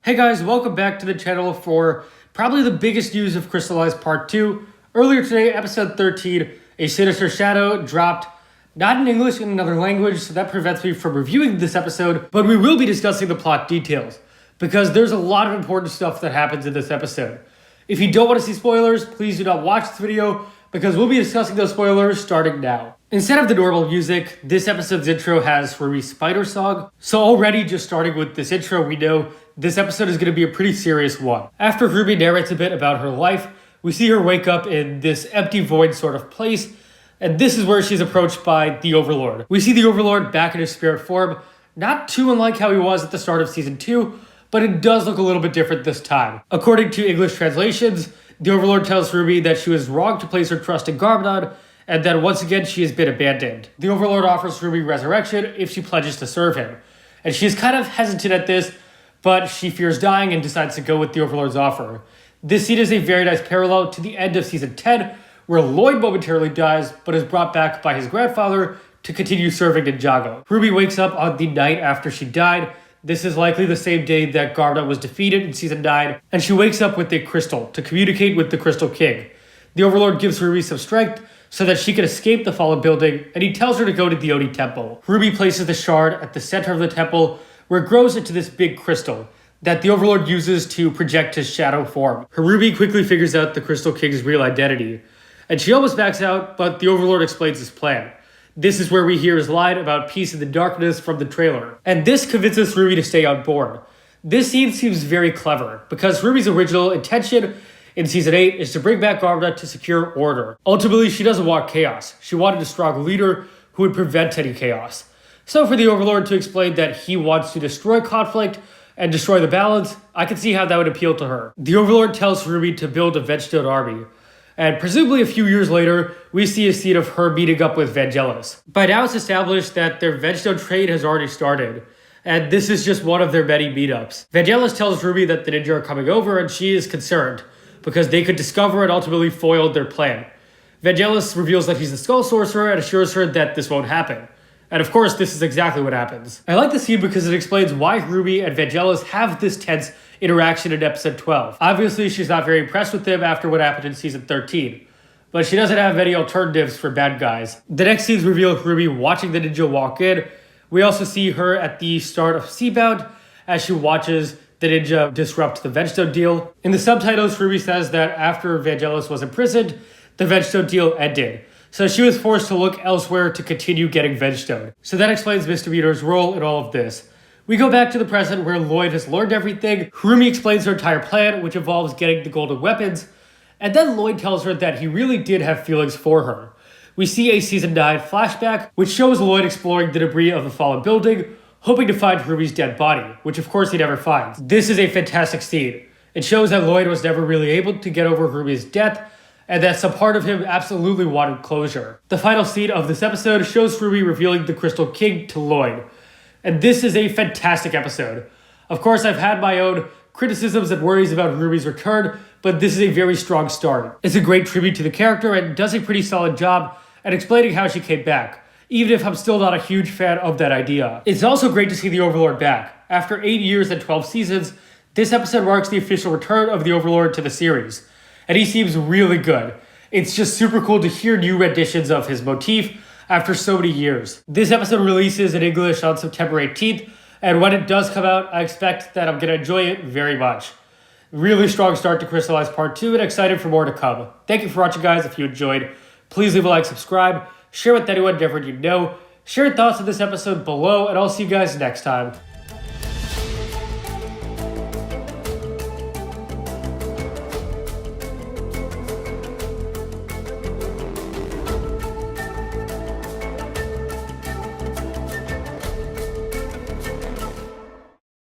Hey guys, welcome back to the channel for probably the biggest news of Crystalized Part 2. Earlier today, episode 13, a Sinister Shadow dropped, not in English, in another language, so that prevents me from reviewing this episode, but we will be discussing the plot details, because there's a lot of important stuff that happens in this episode. If you don't want to see spoilers, please do not watch this video, because we'll be discussing those spoilers starting now. Instead of the normal music, this episode's intro has Harumi's spider song, so already just starting with this intro, we know this episode is going to be a pretty serious one. After Harumi narrates a bit about her life, we see her wake up in this empty void sort of place, and this is where she's approached by the Overlord. We see the Overlord back in his spirit form, not too unlike how he was at the start of Season 2, but it does look a little bit different this time. According to English translations, the Overlord tells Harumi that she was wrong to place her trust in Garmadon, and that once again she has been abandoned. The Overlord offers Harumi resurrection if she pledges to serve him, and she is kind of hesitant at this, but she fears dying and decides to go with the Overlord's offer. This scene is a very nice parallel to the end of Season 10, where Lloyd momentarily dies, but is brought back by his grandfather to continue serving Ninjago. Harumi wakes up on the night after she died. This is likely the same day that Garmadon was defeated in Season 9, and she wakes up with a crystal to communicate with the Crystal King. The Overlord gives Harumi some strength so that she can escape the fallen building, and he tells her to go to the Oni temple. Harumi places the shard at the center of the temple, where it grows into this big crystal that the Overlord uses to project his shadow form. Harumi quickly figures out the Crystal King's real identity, and she almost backs out, but the Overlord explains his plan. This is where we hear his line about peace in the darkness from the trailer, and this convinces Harumi to stay on board. This scene seems very clever, because Harumi's original intention in Season 8 is to bring back Garmadon to secure order. Ultimately, she doesn't want chaos. She wanted a strong leader who would prevent any chaos. So for the Overlord to explain that he wants to destroy conflict and destroy the balance, I can see how that would appeal to her. The Overlord tells Harumi to build a Vegestone army, and presumably a few years later, we see a scene of her meeting up with Vangelis. By now it's established that their Vegestone trade has already started, and this is just one of their many meetups. Vangelis tells Harumi that the ninja are coming over, and she is concerned, because they could discover and ultimately foil their plan. Vangelis reveals that he's the Skull Sorcerer and assures her that this won't happen. And of course, this is exactly what happens. I like the scene because it explains why Harumi and Vangelis have this tense interaction in episode 12. Obviously, she's not very impressed with them after what happened in season 13, but she doesn't have any alternatives for bad guys. The next scenes reveal Harumi watching the ninja walk in. We also see her at the start of Seabound as she watches the ninja disrupt the Vegestone deal. In the subtitles, Harumi says that after Vangelis was imprisoned, the Vegestone deal ended. So she was forced to look elsewhere to continue getting Vegestone. So that explains Mr. Meter's role in all of this. We go back to the present where Lloyd has learned everything. Harumi explains her entire plan, which involves getting the golden weapons. And then Lloyd tells her that he really did have feelings for her. We see a Season 9 flashback, which shows Lloyd exploring the debris of the fallen building, hoping to find Harumi's dead body, which of course he never finds. This is a fantastic scene. It shows that Lloyd was never really able to get over Harumi's death, and that some part of him absolutely wanted closure. The final scene of this episode shows Harumi revealing the Crystal King to Lloyd. And this is a fantastic episode. Of course, I've had my own criticisms and worries about Harumi's return, but this is a very strong start. It's a great tribute to the character and does a pretty solid job at explaining how she came back, even if I'm still not a huge fan of that idea. It's also great to see the Overlord back. After 8 years and 12 seasons, this episode marks the official return of the Overlord to the series. And he seems really good. It's just super cool to hear new renditions of his motif after so many years. This episode releases in English on September 18th, and when it does come out, I expect that I'm going to enjoy it very much. Really strong start to Crystalized Part 2, and excited for more to come. Thank you for watching, guys. If you enjoyed, please leave a like, subscribe, share with anyone, everyone you know. Share your thoughts on this episode below, and I'll see you guys next time.